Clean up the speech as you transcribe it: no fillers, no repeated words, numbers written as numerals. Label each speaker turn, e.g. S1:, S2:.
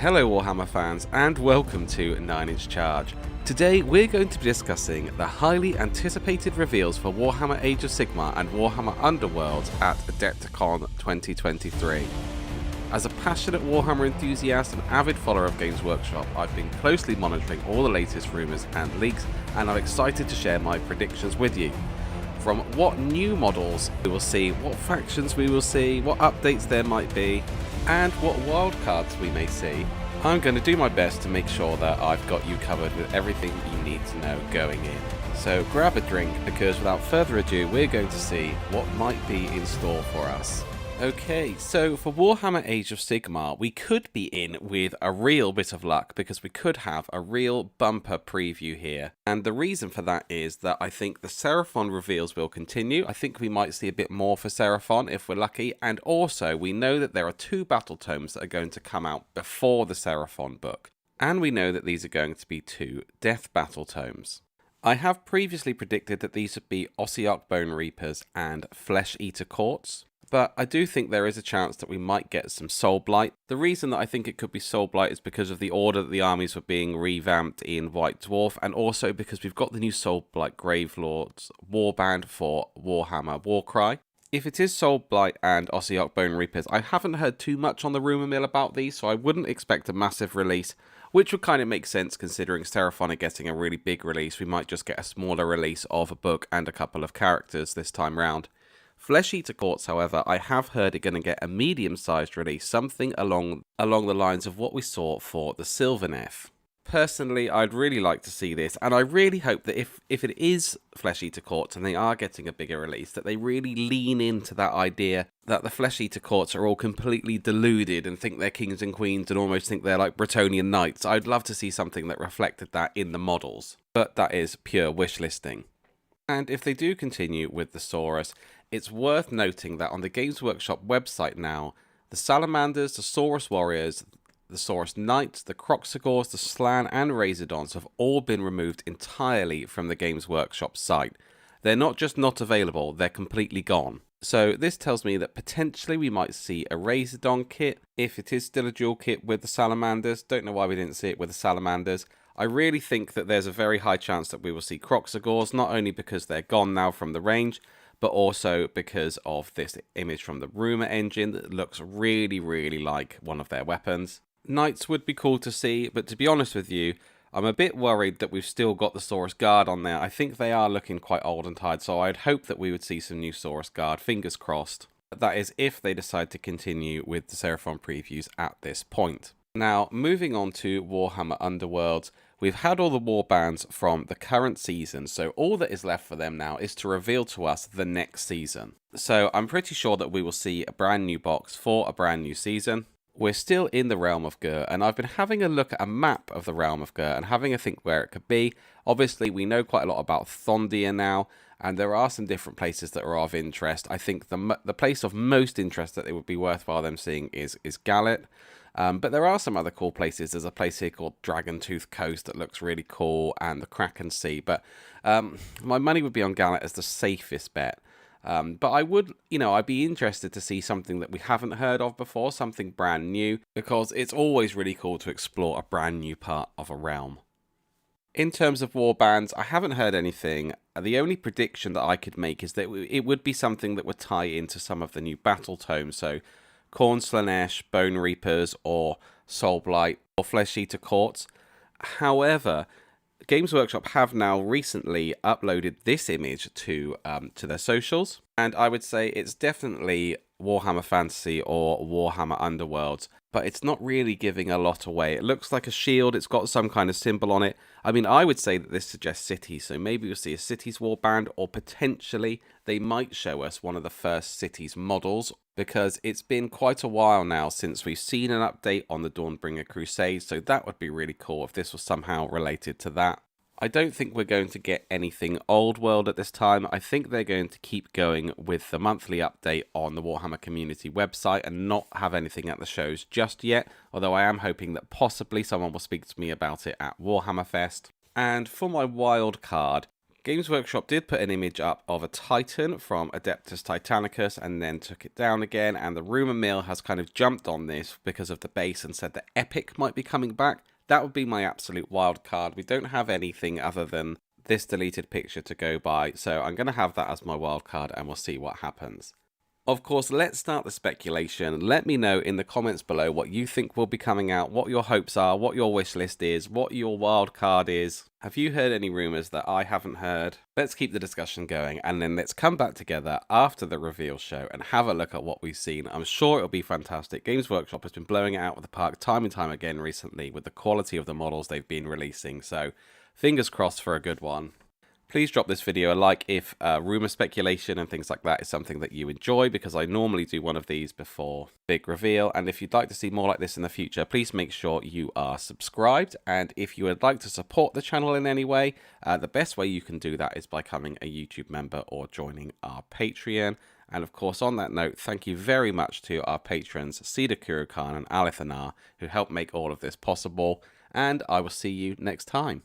S1: Hello Warhammer fans and welcome to 9 Inch Charge. Today we're going to be discussing the highly anticipated reveals for Warhammer Age of Sigmar and Warhammer Underworlds at Adepticon 2023. As a passionate Warhammer enthusiast and avid follower of Games Workshop, I've been closely monitoring all the latest rumours and leaks, and I'm excited to share my predictions with you. From what new models we will see, what factions we will see, what updates there might be, and what wildcards we may see, I'm going to do my best to make sure that I've got you covered with everything you need to know going in. So grab a drink, because without further ado we're going to see what might be in store for us. Okay, so for Warhammer Age of Sigmar, we could be in with a real bit of luck because we could have a real bumper preview here. And the reason for that is that I think the Seraphon reveals will continue. I think we might see a bit more for Seraphon if we're lucky. And also, we know that there are 2 battle tomes that are going to come out before the Seraphon book. And we know that these are going to be 2 death battle tomes. I have previously predicted that these would be Ossiarch Bone Reapers and Flesh Eater Courts. But I do think there is a chance that we might get some Soul Blight. The reason that I think it could be Soul Blight is because of the order that the armies were being revamped in White Dwarf, and also because we've got the new Soul Blight Gravelords warband for Warhammer Warcry. If it is Soul Blight and Ossiarch Bone Reapers, I haven't heard too much on the rumour mill about these, so I wouldn't expect a massive release, which would kind of make sense considering Seraphon are getting a really big release. We might just get a smaller release of a book and a couple of characters this time round. Flesh Eater Courts, however, I have heard are going to get a medium-sized release, something along the lines of what we saw for the Sylvaneth. Personally, I'd really like to see this, and I really hope that if it is Flesh Eater Courts and they are getting a bigger release, that they really lean into that idea that the Flesh Eater Courts are all completely deluded and think they're kings and queens and almost think they're like Bretonnian knights. I'd love to see something that reflected that in the models, but that is pure wish listing. And if they do continue with the Saurus, it's worth noting that on the Games Workshop website now, the Salamanders, the Saurus Warriors, the Saurus Knights, the Kroxigors, the Slann and Razordons have all been removed entirely from the Games Workshop site. They're not just not available, they're completely gone. So this tells me that potentially we might see a Razordon kit, if it is still a dual kit with the Salamanders. Don't know why we didn't see it with the Salamanders. I really think that there's a very high chance that we will see Kroxigors, not only because they're gone now from the range, but also because of this image from the rumour engine that looks really, really like one of their weapons. Knights would be cool to see, but to be honest with you, I'm a bit worried that we've still got the Saurus Guard on there. I think they are looking quite old and tired, so I'd hope that we would see some new Saurus Guard, fingers crossed. That is if they decide to continue with the Seraphon previews at this point. Now, moving on to Warhammer Underworlds, we've had all the warbands from the current season, so all that is left for them now is to reveal to us the next season. So I'm pretty sure that we will see a brand new box for a brand new season. We're still in the Realm of Gur, and I've been having a look at a map of the Realm of Gur and having a think where it could be. Obviously, we know quite a lot about Thondia now, and there are some different places that are of interest. I think the place of most interest that it would be worthwhile them seeing is Gallet. But there are some other cool places. There's a place here called Dragontooth Coast that looks really cool, and the Kraken Sea. But my money would be on Gallet as the safest bet. But I would, I'd be interested to see something that we haven't heard of before, something brand new, because it's always really cool to explore a brand new part of a realm. In terms of warbands, I haven't heard anything. The only prediction that I could make is that it would be something that would tie into some of the new battle tomes. So Khorne Slaanesh, Bone Reapers, or Soul Blight, or Flesh Eater Courts. However, Games Workshop have now recently uploaded this image to their socials, and I would say it's definitely Warhammer Fantasy or Warhammer Underworlds, but it's not really giving a lot away. It looks like a shield, it's got some kind of symbol on it. I mean, I would say that this suggests cities, so maybe we'll see a cities warband, or potentially they might show us one of the first cities models, because it's been quite a while now since we've seen an update on the Dawnbringer Crusade, so that would be really cool if this was somehow related to that. I don't think we're going to get anything old world at this time. I think they're going to keep going with the monthly update on the Warhammer community website and not have anything at the shows just yet, although I am hoping that possibly someone will speak to me about it at Warhammer Fest. And for my wild card, Games Workshop did put an image up of a Titan from Adeptus Titanicus and then took it down again, and the rumour mill has kind of jumped on this because of the base and said that Epic might be coming back. That would be my absolute wild card. We don't have anything other than this deleted picture to go by, so I'm going to have that as my wild card and we'll see what happens. Of course, let's start the speculation. Let me know in the comments below what you think will be coming out, what your hopes are, what your wish list is, what your wild card is. Have you heard any rumours that I haven't heard? Let's keep the discussion going, and then let's come back together after the reveal show and have a look at what we've seen. I'm sure it'll be fantastic. Games Workshop has been blowing it out of the park time and time again recently with the quality of the models they've been releasing, so fingers crossed for a good one. Please drop this video a like if rumour speculation and things like that is something that you enjoy, because I normally do one of these before big reveal. And if you'd like to see more like this in the future, please make sure you are subscribed. And if you would like to support the channel in any way, the best way you can do that is by becoming a YouTube member or joining our Patreon. And of course, on that note, thank you very much to our patrons, Cedar Kurukan and Alithanar, who helped make all of this possible. And I will see you next time.